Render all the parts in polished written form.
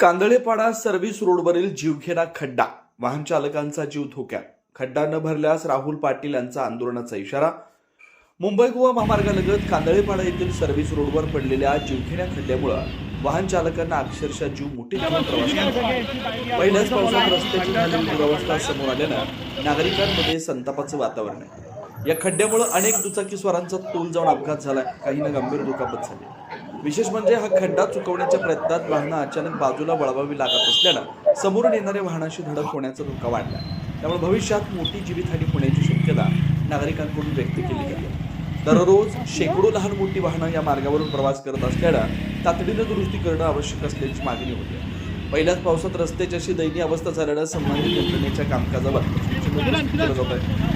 कांदळेपाडा service रोडवरील जीवघेणा खड्डा, वाहन चालकांचा जीव धोक्यात. खड्डा न भरल्यास राहुल पाटील यांचा आंदोलनाचा इशारा. मुंबई गोवा महामार्गालगत कांदळेपाडा येथील सर्व्हिस रोडवर पडलेल्या जीवघेण्या खड्ड्यामुळे वाहन चालकांना अक्षरशः जीव मुठीत घेऊन प्रवास करतात. पहिल्याच पावसात रस्त्याची झालेली दुरवस्था समोर आल्यानं नागरिकांमध्ये संतापाचं वातावरण आहे. या खड्ड्यामुळे अनेक दुचाकीस्वारांचा तोल जाऊन अपघात झाला, काहींना गंभीर दुखापत झाली. विशेष म्हणजे हा खड्डा चुकवण्याच्या प्रयत्नात वाहनं अचानक बाजूला वळवावी लागत असल्यानं समोरून येणाऱ्या वाहनाशी धडक होण्याचा धोका वाढला. त्यामुळे भविष्यात मोठी जीवितहानी होण्याची शक्यता नागरिकांकडून व्यक्त केली जाते. दररोज शेकडो लहान मोठी वाहनं या मार्गावरून प्रवास करत असल्यानं तातडीनं दुरुस्ती करणं आवश्यक असल्याची मागणी होती. पहिल्याच पावसात रस्त्याची अशी दयनीय अवस्था झाल्यानं संबंधित यंत्रणेच्या कामकाजावर केलं जात आहे.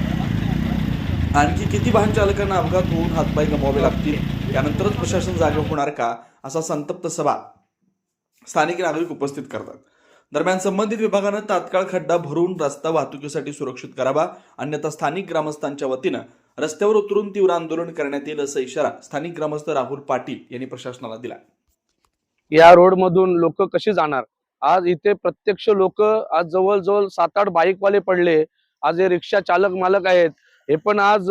आणखी किती वाहन चालकांना अपघात होऊन हातपाय गमवावे लागतील, त्यानंतरच प्रशासन जागे होणार का, असा संतप्त सभा स्थानिक नागरिक उपस्थित करतात. दरम्यान संबंधित विभागानं तात्काळ खड्डा भरून रस्ता वाहतुकीसाठी सुरक्षित करावा, अन्यथा स्थानिक ग्रामस्थांच्या वतीनं रस्त्यावर उतरून तीव्र आंदोलन करण्यात येईल, असा इशारा स्थानिक ग्रामस्थ राहुल पाटील यांनी प्रशासनाला दिला. या रोड मधून लोक कशी जाणार? आज इथे प्रत्यक्ष लोक आज जवळजवळ 7-8 बाईकवाले पडले. आज हे रिक्षा चालक मालक आहेत, हे पण आज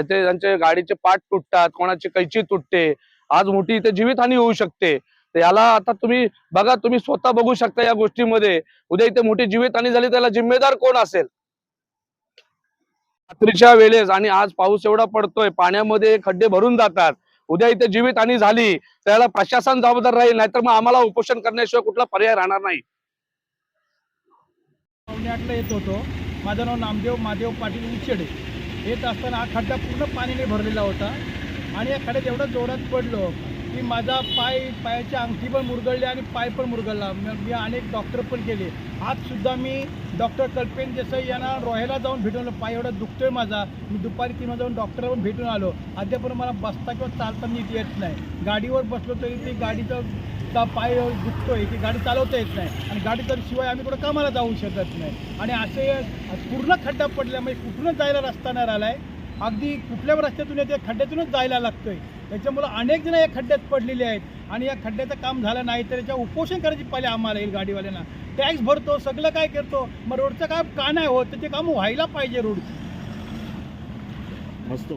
त्यांच्या गाडीचे पार्ट तुटतात, कोणाची कैची तुटते. आज मोठी इथे जीवितहानी होऊ शकते. तर याला आता तुम्ही बघा, तुम्ही स्वतः बघू शकता या गोष्टीमध्ये. उद्या इथे मोठी जीवितहानी झाली, त्याला जिम्मेदार कोण असेल? रात्रीच्या वेळेस आणि आज पाऊस एवढा पडतोय, पाण्यामध्ये खड्डे भरून जातात. उद्या इथे जीवितहानी झाली तर याला प्रशासन जबाबदार राहील, नाहीतर मग आम्हाला उपोषण करण्याशिवाय कुठला पर्याय राहणार नाही. पुण्यातला येत होतो. माझं नाव नामदेव महादेव पाटील उचेडे. येत असताना हा खड्डा पूर्ण पाण्याने भरलेला होता आणि या खड्ड्यात एवढं जोरात पडलो की माझा पायाची अंगठी पण मुरगळली आणि पाय पण मुरगळला. मी अनेक डॉक्टर पण केले. आजसुद्धा मी डॉक्टर कल्पेन देसाई यांना रोह्याला जाऊन भेटून पाय एवढा दुखतोय माझा. मी दुपारी 3 वाजता जाऊन डॉक्टरला पण भेटून आलो. अद्यापर्यंत मला बसता किंवा चालता नीट येत नाही. गाडीवर बसलो तरी ती गाडीचा पाय दुखतोय, ती गाडी चालवता येत नाही आणि गाडी तर शिवाय आम्ही कुठं कामाला जाऊ शकत नाही. आणि असे पूर्ण खड्डा पडल्यामुळे कुठूनच जायला रस्ता नाही राहिला आहे. अगदी कुठल्या रस्त्यातून त्या खड्ड्यातूनच जायला लागतोय. त्याच्यामुळं अनेक जण या खड्ड्यात पडलेले आहेत आणि या खड्ड्याचं काम झालं नाही तर याच्या उपोषण करायची पाहिजे आम्हाला. येईल गाडीवाल्यांना टॅक्स भरतो, सगळं काय करतो, मग रोडचं काम का नाही होत? तर ते काम व्हायला पाहिजे रोड. मस्त.